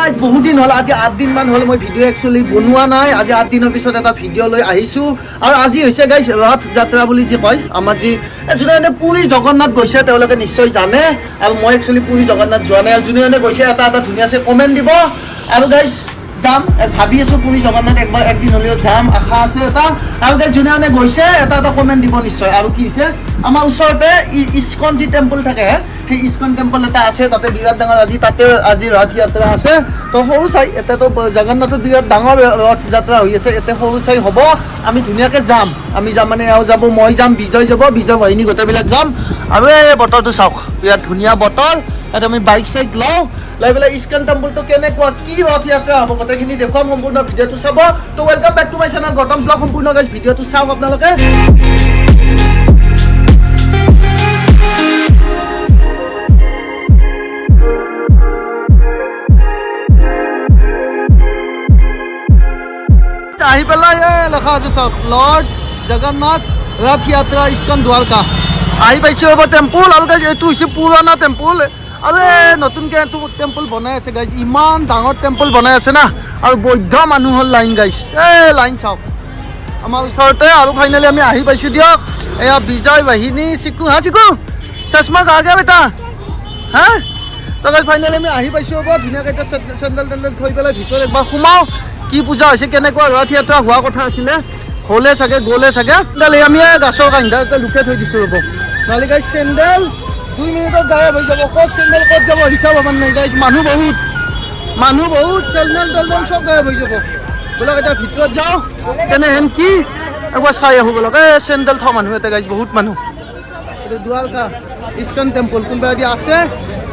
Guys বহুত দিন হ'ল, আজি 8 দিনমান হ'ল মই ভিডিঅ' একচুৱেলি বনোৱা নাই। আজি 8 দিনৰ পিছত এটা ভিডিঅ' লৈ আহিছোঁ। আৰু আজি হৈছে গাইজ ৰথ যাত্ৰা বুলি যি কয়, আমাৰ যি যোনে যোনে পুৰী জগন্নাথ গৈছে তেওঁলোকে নিশ্চয় জানে। আৰু মই একচুৱেলি পুৰী জগন্নাথ যোৱা নাই। আৰু যোনে যোনে গৈছে এটা ধুনীয়াছে কমেণ্ট দিব। আৰু গাইজ যাম, ভাবি আছোঁ পুৰী জগন্নাথ একদিন হ'লেও যাম, আশা আছে এটা। আৰু গাইজ যোনে যোনে গৈছে এটা কমেণ্ট দিব নিশ্চয়। আৰু কি হৈছে, আমাৰ ওচৰতে ইস্কন যি টেম্পল থাকে, সেই ইস্কন টেম্পল এটা আছে, তাতে বিৰাট ডাঙৰ আজি ৰথ যাত্ৰা আছে। তো সৰু চাই এতিয়াতো জগন্নাথৰ বিৰাট ডাঙৰ ৰথ যাত্ৰা হৈ আছে, এতিয়া সৰু চাই হ'ব। আমি ধুনীয়াকৈ যাম, মানে এওঁ যাব, মই যাম, বিজয় যাব, বিজয় বাহিনী গোটেইবিলাক যাম। আৰু এই বতৰটো চাওক, বিৰাট ধুনীয়া বতৰ। ইয়াত আমি বাইক চাইক লওঁ, লৈ পেলাই ইস্কন টেম্পলটো কেনেকুৱা, কি ৰথ যাত্ৰা হ'ব, গোটেইখিনি দেখুৱাম। সম্পূৰ্ণ ভিডিঅ'টো চাব। তো welcome back to my channel Gautam blog. সম্পূৰ্ণ গাইজ ভিডিঅ'টো চাওক আপোনালোকে। আহি পেলাই লেখা আছে চাওক, লৰ্ড জগন্নাথ ৰথ যাত্ৰা ইস্কন দ্বাৰকা। আহি পাইছোঁ এবাৰ টেম্পল। আৰু গাইজ এইটো হৈছে পুৰণা টেম্পল। আৰু নতুনকৈ এইটো টেম্পল বনাই আছে গাইজ, ইমান ডাঙৰ টেম্পল বনাই আছে না। আৰু বৈধ মানুহৰ লাইন গাইজ, লাইন চাওক আমাৰ ওচৰতে। আৰু ফাইনেলি আমি আহি পাইছোঁ দিয়ক। এয়া বিজয় বাহিনী। চিকু চিকু চশমা কা গয়া বেটা, হা। তো গাইজ ফাইনেলি আমি আহি পাইছোঁ এবাৰ ধুনীয়াকৈ। এতিয়া চেণ্ডেল টেণ্ডেল থৈ পেলাই ভিতৰত একবাৰ সোমাওঁ। কি পূজা হৈছে, কেনেকুৱা ৰথ যাত্ৰা হোৱা কথা আছিলে, হ'লে চাগে গ'লে চাগে। আমি গাছৰ কান্ধা লুকাই থৈ দিছোঁ ৰ'ব, নহ'লে গাইজ চেণ্ডেল 2 মিনিটত গায়ব হৈ যাব। ক'ত চেণ্ডেল ক'ত যাব হিচাপ হ'ব নাই গাইজ। মানুহ বহুত, চেণ্ডেল টেণ্ডেল চব গায়ব হৈ যাব। বোলক এতিয়া ভিতৰত যাওঁ, কেনেহেন কি একবাৰ চাই আহোঁ বোলক। চেণ্ডেল থোৱা মানুহ এটা গাইজ, বহুত মানুহ। এইটো দ্বাৰকা ইস্কন টেম্পল। কোনোবা যদি আছে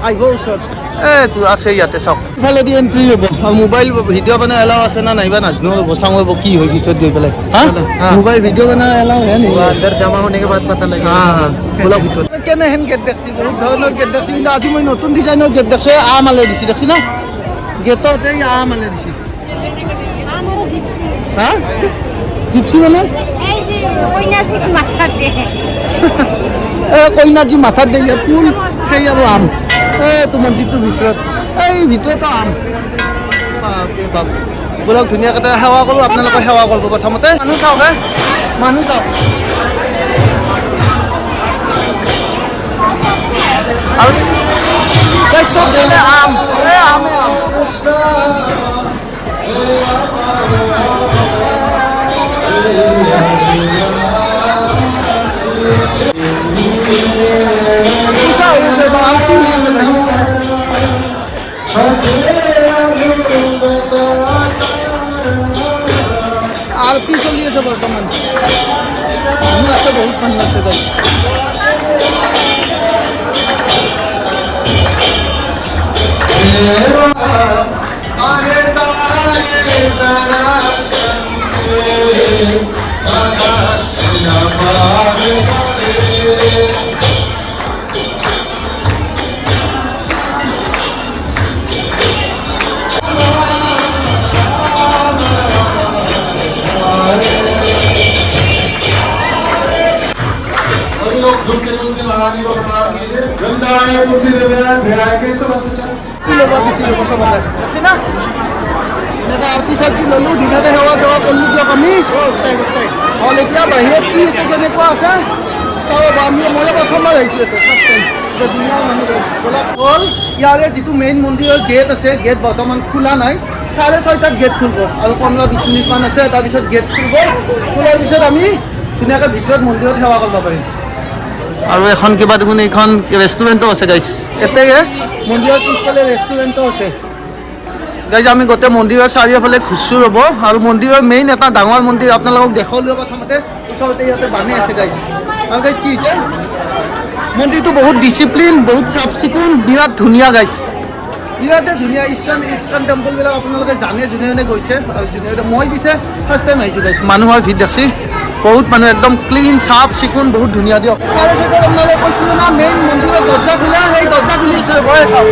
আহিব ওচৰত, এইটো আছে ইয়াতে চাওক। ইফালেদি এণ্ট্ৰি হ'ব। আৰু মোবাইল ভিডিঅ' বনাই এলাও আছে না নাইবা নাজানো, চাওঁ ৰ'ব কি হয় ভিতৰত গৈ পেলাই। মোবাইল ভিডিঅ' বনাই এলাও হে নেকি? আণ্ডাৰ জমা হোনে কে বাদ পতা লাগে। বোলা ভিতৰত কেনেহেন গেট দেখছি, বহুত ধৰণৰ গেট দেখছি। কিন্তু আজি মই নতুন ডিজাইনৰ গেট দেখছোঁ। মালে দিছি, দেখছি না গেটতে মালে দিছি। হা জিপচি মানে কইনাজি মাথাত দিয়ে ফুল, সেই আৰু আম। এইটো মন্দিৰটোৰ ভিতৰত, এই ভিতৰতো আম। বাপ বোলক ধুনীয়াকৈ সেৱা কৰোঁ। আপোনালোকে সেৱা কৰিব প্ৰথমতে। মানুহ চাওক, মানুহ চাওক। আৰু আম, আমে আম। আৰতি চলি আছে বৰ্তমান। মানুহ আছে, বহুত মানুহ আছে গাইজ। আৰতি চাৰতি ল'লোঁ, ধুনীয়াকৈ সেৱা চেৱা কৰিলোঁ দিয়ক আমি। হ'ল এতিয়া বাহিৰত কি আছে, কেনেকুৱা আছে চাব। মই প্ৰথমবাৰ আহিছোঁ এতিয়া, ধুনীয়া মানুহ হ'ল। ইয়াৰে যিটো মেইন মন্দিৰৰ গেট আছে, গেট বৰ্তমান খোলা নাই। 6:30টাত গেট খুলিব আৰু 15-20 মিনিটমান আছে, তাৰপিছত গেট খুলিব। খোলাৰ পিছত আমি ধুনীয়াকৈ ভিতৰত মন্দিৰত সেৱা কৰিব পাৰিম। আৰু এখন কিবা দেখোন এইখন ৰেষ্টুৰেণ্টো আছে গাইজ। এতেয়ে মন্দিৰৰ পিছফালে ৰেষ্টুৰেণ্টো আছে গাইজ। আমি গোটেই মন্দিৰৰ চাৰিওফালে ঘূৰিছোঁ ৰ'ব। আৰু মন্দিৰৰ মেইন এটা ডাঙৰ মন্দিৰ আপোনালোকক দেখালোঁ প্ৰথমতে। ওচৰতে ইয়াতে বানে আছে গাইজ। আৰু গাইজ কি হৈছে, মন্দিৰটো বহুত ডিচিপ্লিন, বহুত চাফ চিকুণ, বিৰাট ধুনীয়া গাইজ, বিৰাটে ধুনীয়া। ইস্কন টেম্পলবিলাক আপোনালোকে জানে, যোনে যোনে গৈছে। আৰু যোনে মই পিছে ফাৰ্ষ্ট টাইম আহিছোঁ গাইজ। মানুহৰ ভিৰ দেখছি, বহুত মানুহ, একদম ক্লিন চাফ চিকুণ, বহুত ধুনীয়া দিয়ক। 6:30টাত আপোনালোকে কৈছিলোঁ না মেইন মন্দিৰৰ দৰ্জা খোলা, সেই দৰ্জা খুলি আছে, ভয় চাওক।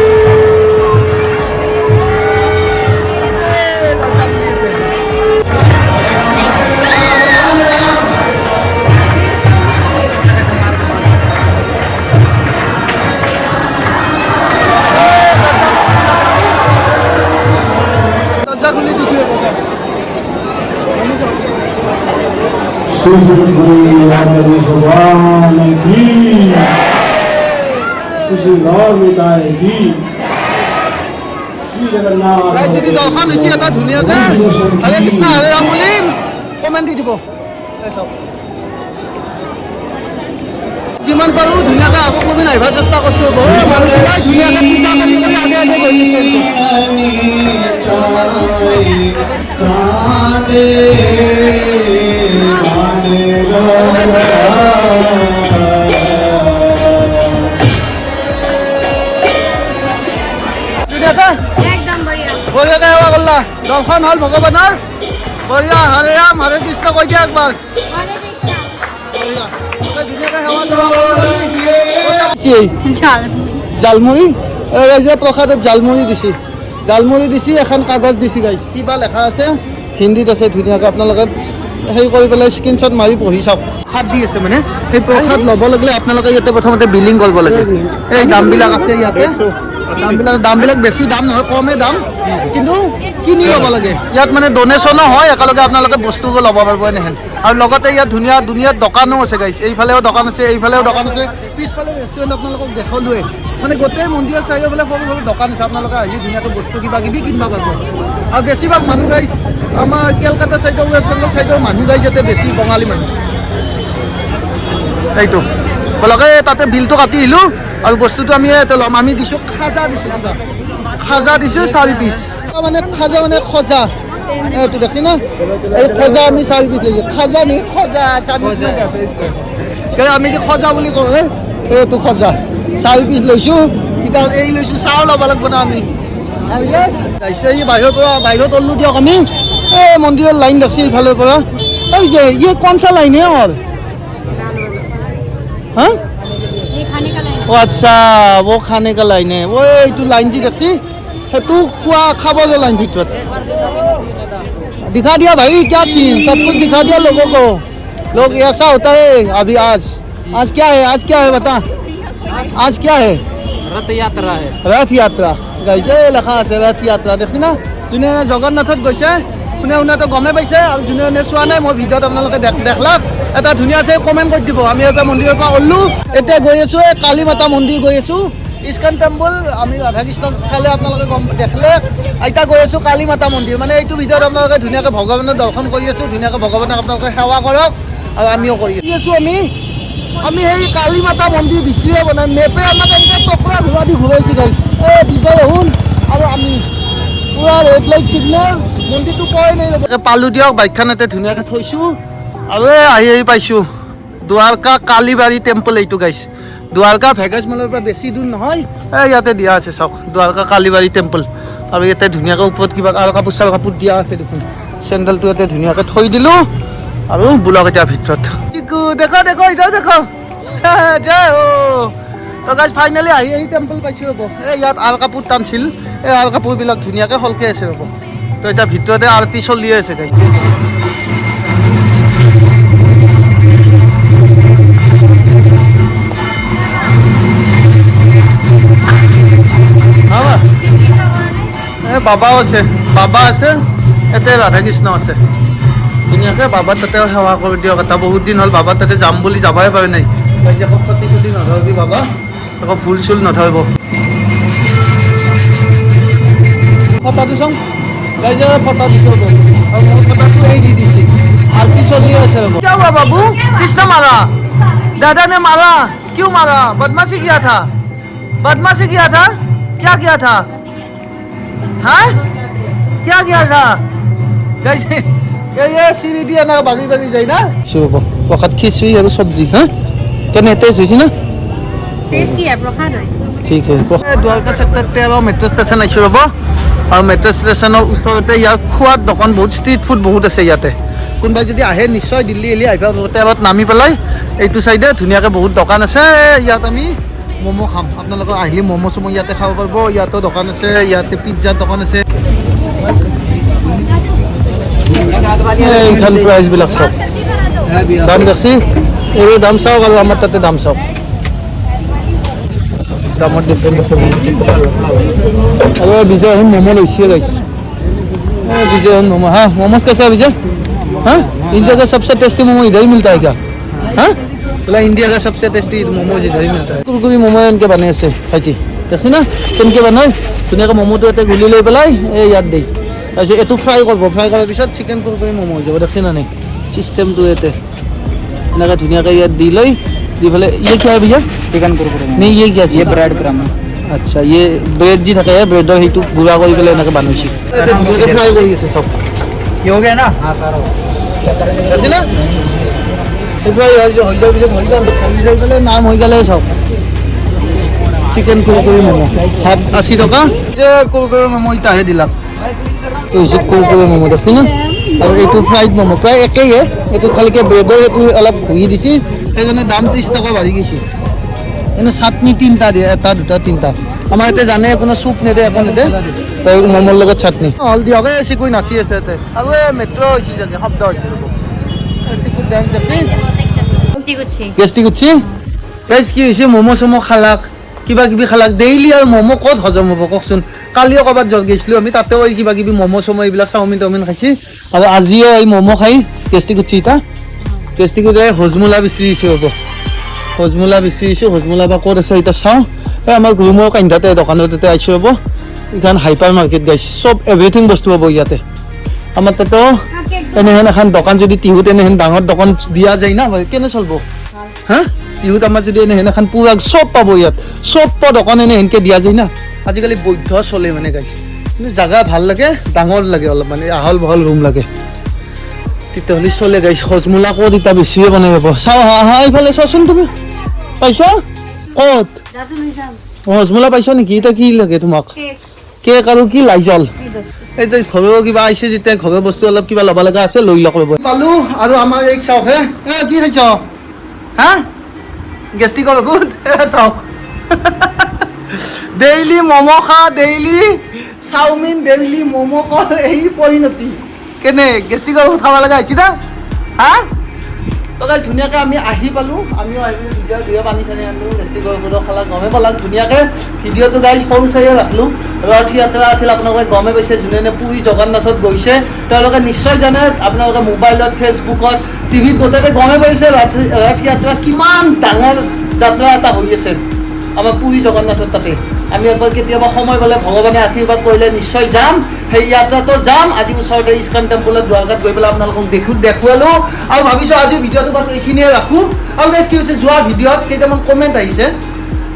যদি দৰ্শন হৈছে এটা ধুনীয়াকে হৰে কৃষ্ণ হৰে ৰাম বুলি কমেণ্ট দি দিব। যিমান পাৰোঁ ধুনীয়াকৈ আগত লগি আহিব চেষ্টা কৰিছোঁ। মানুহবিলাক ধুনীয়াকৈ পূজা কৰি আগে আগে গৈ বঢ়িয়াকৈ সেৱা কৰিলা, দৰ্শন হ'ল ভগৱানৰ। বঢ়িয়া, হৰে ৰাম হৰে কৃষ্ণ কৈ দিয়া একবাৰ। জালমুড়ি ৰাইজে প্ৰসাদত জালমুড়ি দিছে, জালমুড়ি দিছে, এখন কাগজ দিছে গাইছ, কিবা লেখা আছে হিন্দীত আছে, ধুনীয়াকৈ আপোনালোকে হেৰি কৰি পেলাই স্ক্ৰীনশ্বট মাৰি পঢ়ি চাওক। প্ৰসাদ দি আছে মানে সেই প্ৰসাদ ল'ব লাগিলে আপোনালোকে ইয়াতে প্ৰথমতে বিলিং কৰিব লাগে। এই দামবিলাক আছে ইয়াতে, দামবিলাক বেছি দাম নহয়, কমেই দাম, কিন্তু কিনি ল'ব লাগে। ইয়াত মানে ডনেশ্যনো হয়, একেলগে আপোনালোকে বস্তু ল'ব পাৰিব এনেহেন। আৰু লগতে ইয়াত ধুনীয়া ধুনীয়া দোকানো আছে গাইছ, এইফালেও দোকান আছে, এইফালেও দোকান আছে, পিছফালে ৰেষ্টুৰেণ্ট আপোনালোকক দেখালোৱে। মানে গোটেই মন্দিৰৰ চাৰিওফালে সৰু সৰু দোকান আছে, আপোনালোকে আহি ধুনীয়াকৈ বস্তু কিবা কিবি কিনিব পাৰিব। আৰু বেছিভাগ মানুহ গাইছ আমাৰ কেলকাতা চাইডৰ, ৱেষ্ট বেংগল চাইডৰ মানুহ গাইছ ইয়াতে বেছি বঙালী মানুহ। এইটো বলকে তাতে বিলটো কাটি আহিলোঁ আৰু বস্তুটো আমি ল'ম। আমি দিছোঁ খাজা দিছোঁ, খাজা দিছোঁ 4 পিচ, মানে খাজা মানে খজা, এইটো দেখছি না, এই খজা আমি 4 পিচ লৈছোঁ। খাজা নি খজা আমি যে খজা বুলি কওঁ, এইটো খজা 4 পিচ লৈছোঁ। এতিয়া এই লৈছোঁ, চাউল ল'ব লাগিব না আমি। এই বাহিৰত ওলো দিয়ক আমি। এই মন্দিৰৰ লাইন দেখছি ইফালৰ পৰা, এই যে ইয়ে কনচা লাইন হে और हाँ ये खाने का लाइन। ओ अच्छा, वो खाने का लाइन है। वो এইটো লাইন जी দেখছি সেইটো খোৱা খাবলৈ লাইন ভিতৰত। दिखा दिया भाई, क्या सीन, सब कुछ दिखा दिया लोगों को। लोग ऐसा होता है अभी। आज क्या है, आज क्या है बता, आज क्या है? रथ यात्रा है। रथ यात्रा গাইছে, লেখা আছে ৰথ যাত্ৰা। দেখি না, যোনে জগন্নাথত গৈছে কোনে কোনেতো গমেই পাইছে, আৰু যোনে যোনে চোৱা নাই মই ভিডিঅ'ত আপোনালোকে দেখলাক, এটা ধুনীয়া আছে কমেণ্ট কৰি দিব। আমি এতিয়া মন্দিৰৰ পৰা ওলোঁ, এতিয়া গৈ আছোঁ এই কালী মাতা মন্দিৰ গৈ আছোঁ, ইস্কন টেম্পল। আমি ৰাধা কৃষ্ণ চালে আপোনালোকে গম দেখিলে। এতিয়া গৈ আছোঁ কালী মাতা মন্দিৰ, মানে এইটো ভিডিঅ'ত আপোনালোকে ধুনীয়াকৈ ভগৱানৰ দৰ্শন কৰি আছোঁ, ধুনীয়াকৈ ভগৱানক আপোনালোকে সেৱা কৰক, আৰু আমিও কৰি আছোঁ। আমি সেই কালী মাতা মন্দিৰ বিচিৰে বনাই মেপে আমাক এনেকৈ টকৰা ঘূৰা দি ঘূৰাইছে গাইছ। এই বিজয় আহোন আৰু আমি পুৰা ৰেড লাইট চিগনেল, মন্দিৰটো পোৱাই নাই। পালোঁ দিয়ক, বাইকখন ইয়াতে ধুনীয়াকৈ থৈছোঁ আৰু আহি পাইছোঁ দ্বাৰকা কালীবাৰী টেম্পল। এইটো গাইছ দ্বাৰকা ভেগাছ মলৰ পৰা বেছি দূৰ নহয়, এই ইয়াতে দিয়া আছে চাওক, দ্বাৰকা কালীবাৰী টেম্পল। আৰু ইয়াতে ধুনীয়াকৈ ওপৰত কিবা আৰু কাপোৰ দিয়া আছে দেখোন। চেণ্ডেলটো ইয়াতে ধুনীয়াকৈ থৈ দিলোঁ আৰু বোলক এতিয়া ভিতৰত। চিকু দেখো দেখো, এতিয়াও দেখো, জয় অ'। তো গাইজ ফাইনেলি আহি টেম্পল পাইছোঁ ৰ'ব। এই ইয়াত আল কাপোৰ টানছিল, এই আল কাপোৰবিলাক ধুনীয়াকৈ সলকে আছে ৰ'ব। তো এতিয়া ভিতৰতে আৰতি চলিয়ে আছে গাইজ। এই বাবাও আছে, বাবা আছে ইয়াতে, ৰাধা কৃষ্ণ আছে। ধুনীয়াকৈ বাবাৰ তাতে সেৱা কৰি দিয়ক। এটা বহুত দিন হ'ল বাবাৰ তাতে যাম বুলি যাবই পাৰে নাই। আকৌ ফটি চুটি নধৰিবি বাবা, আকৌ ভুল চুল নধৰিব। ফটাটো চাওঁ গাইজ, ফটা দিছোঁ ৰ'ব, আৰু মোৰ ফটাটো এই দি দিছে। আৰতি চলি আছে ৰ'ব। क्या हुआ बाबू, किसने मारा? दादा ने मारा, क्यों मारा? बदमाशी किया था, बदमाशी किया था, क्या किया था? हाँ क्या किया था गाइज? ये सीढ़ी দিয়ে না বাগি বাগি যায় না। শুভ প্রসাদ খিচুড়ি আৰু চব্জি। হ্যাঁ কেনে টেষ্ট হয়েছে না? टेस्ट की है, प्रसाद है। ঠিক আছে। দ্বাৰকা চেক্টৰ 13 মেট্ৰ' ষ্টেচন আহিছোঁ ৰ'ব, আৰু মেট্ৰ' ষ্টেচনৰ ওচৰতে ইয়াৰ খোৱাৰ দোকান বহুত, ষ্ট্ৰীট ফুড বহুত আছে ইয়াতে। কোনোবাই যদি আহে নিশ্চয় দিল্লী আহিব, তেলত নামি পেলাই এইটো চাইডে ধুনীয়াকৈ বহুত দোকান আছে। ইয়াত আমি ম'ম' খাম, আপোনালোকক আহিলে ম'ম' চম' ইয়াতে খাব পাৰিব। ইয়াতো দোকান আছে, ইয়াতে পিজ্জাৰ দোকান আছে। এইখান প্ৰাইচবিলাক চাওক, দাম দেখছি, এই দাম চাওক আৰু আমাৰ তাতে দাম চাওক, দামৰ ডিফাৰেঞ্চ আছে বহুত। আৰু বিজয় এখন ম'ম' লৈছে গাইছ, বিজয় এখন ম'ম'। হা মোমোজ কেঁচা বিজয়, হা इंडिया का सबसे टेस्टी मोमो इधर ही मिलता है क्या हाँ बोला इंडिया का सबसे टेस्टी मोमो इधर ही मिलता है कुरकुरी मोमो इनके बने আছে ভাইটি দেখছি না কেনেকৈ বনাই ধুনীয়াকৈ মমোটো এটা গুলি লৈ পেলাই এই ইয়াত দেই তাৰপিছত এইটো ফ্ৰাই কৰিব ফ্ৰাই কৰাৰ পিছত চিকেন কুৰকুৰি মমো হৈ যাব দেখছি না নাই চিষ্টেমটো ইয়াতে এনেকৈ ধুনীয়াকৈ ইয়াত দি লৈ দি পেলাই ये क्या है भैया चिकन कुरकुरे नहीं ये क्या ये ब्रेड क्रम है আচ্ছা ये ব্ৰেড যি থাকে ব্ৰেডৰ সেইটো গুড়া কৰি পেলাই এনেকৈ বনাইছে ফ্ৰাই কৰি আছে চব ये हो गया ना हाँ सारा আছে না ফ্ৰাই হৈ যোৱাৰ পিছত হৈ যাই পেলাই নাম হৈ গ'লে চব চিকেন কুৰকুৰি ম'ম' হাফ 80 টকা যে কুৰকুৰি ম'ম' ইটাহে দিলাক এইটো হৈছে কুৰকুৰি ম'ম' দেখছি না আৰু এইটো ফ্ৰাইড ম'ম' প্ৰায় একেইহে এইটো খালিকৈ ব্ৰেডৰ এইটো অলপ ঘঁহি দিছে সেইকাৰণে দাম 30 টকা বাঢ়ি গৈছে এনে চাটনি তিনিটা দিয়ে এটা দুটা তিনিটা আমাৰ ইয়াতে জানে কোনো চুপ নেদে একো নেদে তাই ম'মৰ লগত চাটনি হল দিয়ক এই চিকুই নাচি আছে ইয়াতে আৰু এই মেট্ৰ' হৈছে চাগে শব্দ হৈছে চিকুৰ ডান্স দেখি গেষ্টিক উঠছি গাইজ কি হৈছে ম'ম' চম' খালাক কিবা কিবি খালাক ডেইলি আৰু ম'ম' ক'ত হজম হ'ব কওকচোন কালিও ক'ৰবাত গৈছিলোঁ আমি তাতেও এই কিবা কিবি ম'ম' চম' এইবিলাক চাওমিন টাওমিন খাইছি আৰু আজিও এই ম'ম' খাই গেষ্টিক উঠছি এতিয়া গেষ্টিক উঠি হজমোলা বিচাৰিছোঁ হ'ব হজমোলা বিচাৰিছোঁ হজমোলা বা ক'ত আছে এতিয়া চাওঁ এই আমাৰ ৰুমৰ কান্ধাতে দোকানতে আহিছোঁ হ'ব এইখন হাইপাৰ মাৰ্কেট গাইছে চব এভৰিথিং বস্তু হ'ব ইয়াতে আমাৰ তাতেও এনেহেন এখন দোকান যদি টিহুত এনেহেন ডাঙৰ দোকান দিয়া যায় না কেনে চলিব হা টিহুত আমাৰ যদি এনেহেন এখন পুৰা চব পাব ইয়াত চব দোকান এনেহেনকৈ দিয়া যায় না আজিকালি বৈধ চলে মানে গাইছে কিন্তু জাগা ভাল লাগে ডাঙৰ লাগে অলপ মানে আহল বহল ৰুম লাগে তেতিয়াহ'লে চলে গাইছে হজমোলা ক'ত এতিয়া বেছিয়ে বনাই পাব চাওঁ হা এইফালে চোৱাচোন তুমি পাইছ ক'ত হজমোলা পাইছ নেকি এতিয়া কি লাগে তোমাক কেক আৰু কি লাইজল এই যে ঘৰৰ কিবা আহিছে যেতিয়া ঘৰৰ বস্তু অলপ কিবা ল'ব লগা আছে লৈ লওক ৰ'ব পালো আৰু আমাৰ এই চাওক হে কি খাইছ হা গেষ্টিকৰ ঔষধ চাওক ডেইলি ম'ম' খা ডেইলি চাওমিন ডেইলি ম'ম' খা এই পৰিণতি কেনে গেষ্টিকৰ ঔষধ খাব লগা হৈছে না হা তই ধুনীয়াকৈ আমি আহি পালোঁ আমিও আহি পিনি ভিডিঅ' ধুই পানী চানী আনিলোঁ গেষ্টিকৰ ঔষধ খালাক গমে পালাক ধুনীয়াকৈ ভিডিঅ'টো গাইজ সৰু চাইয়ে ৰাখিলোঁ ৰথ যাত্ৰা আছিল আপোনালোকে গমে পাইছে যোনে পুৰী জগন্নাথত গৈছে তেওঁলোকে নিশ্চয় জানে আপোনালোকে মোবাইলত ফেচবুকত টিভিত গোটেইতে গমে পাইছে ৰথ যাত্ৰা কিমান ডাঙৰ যাত্ৰা এটা হৈ আছে আমাৰ পুৰী জগন্নাথত তাতে আমি এবাৰ কেতিয়াবা সময় পালে ভগৱানে আশীৰ্বাদ কৰিলে নিশ্চয় যাম সেই যাত্ৰাটো যাম আজি ওচৰতে ইস্কন টেম্পলত দ্বাৰকাত গৈ পেলাই আপোনালোকক দেখুৱালোঁ আৰু ভাবিছোঁ আজি ভিডিঅ'টো বাছ এইখিনিয়ে ৰাখোঁ আৰু গাইজ কি হৈছে যোৱা ভিডিঅ'ত কেইটামান কমেণ্ট আহিছে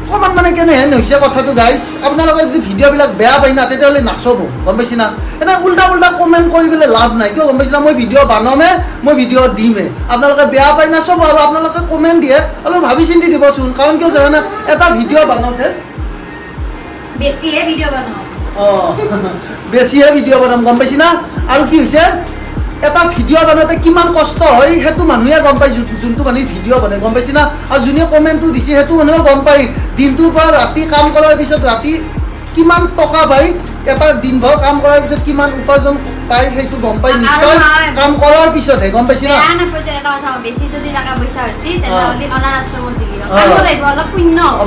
অকণমান মানে কেনেহেন হৈছে কথাটো গাইজ আপোনালোকে যদি ভিডিঅ'বিলাক বেয়া পাই না তেতিয়াহ'লে নাচাব গম পাইছে না এনে উল্টা পুল্টা কমেণ্ট কৰি পেলাই লাভ নাই কিয় গম পাইছে না মই ভিডিঅ' বনামে মই ভিডিঅ' দিমে আপোনালোকে বেয়া পাই নাচাব আৰু আপোনালোকে কমেণ্ট দিয়ে অলপ ভাবি চিন্তি দিবচোন কাৰণ কিয় জানে এটা ভিডিঅ' বনাওঁতে বেছিহে ভিডিঅ' বনাওঁ বেছিহে ভিডিঅ' বনাম গম পাইছি না আৰু কি হৈছে এটা ভিডিঅ' বনাওঁতে কিমান কষ্ট হয় সেইটো মানুহে গম পায় যোনটো মানুহে ভিডিঅ' বনায় গম পাইছি না আৰু যোনে কমেণ্টটো দিছে সেইটো মানুহে গম পায় দিনটোৰ পৰা ৰাতি কাম কৰাৰ পিছত ৰাতি কিমান টকা পায় এটা দিনভৰ কাম কৰাৰ পিছত কিমান উপাৰ্জন পায় সেইটো গম পায় নিশ্চয় কাম কৰাৰ পিছতহে গম পাইছি না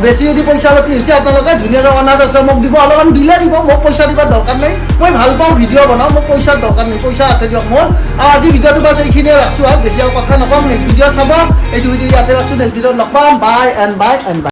বেছি যদি পইচা পাতি হৈছে আপোনালোকে ধুনীয়াকৈ অনাথ আশ্ৰমক দিব অলপমান দিলে দিব মোক পইচা দিবৰ দৰকাৰ নাই মই ভাল পাওঁ ভিডিঅ' বনাওঁ মোক পইচাৰ দৰকাৰ নাই পইচা আছে দিয়ক মোৰ আৰু আজি ভিডিঅ'টো বাছ এইখিনিয়ে ৰাখছোঁ আৰু বেছি আৰু কথা নকওঁ নেক্সট ভিডিঅ' চাব এইটো ভিডিঅ' ইয়াতে ৰাখছোঁ নেক্সট ভিডিঅ'ত লগ পাম বাই এণ্ড বাই এণ্ড বাই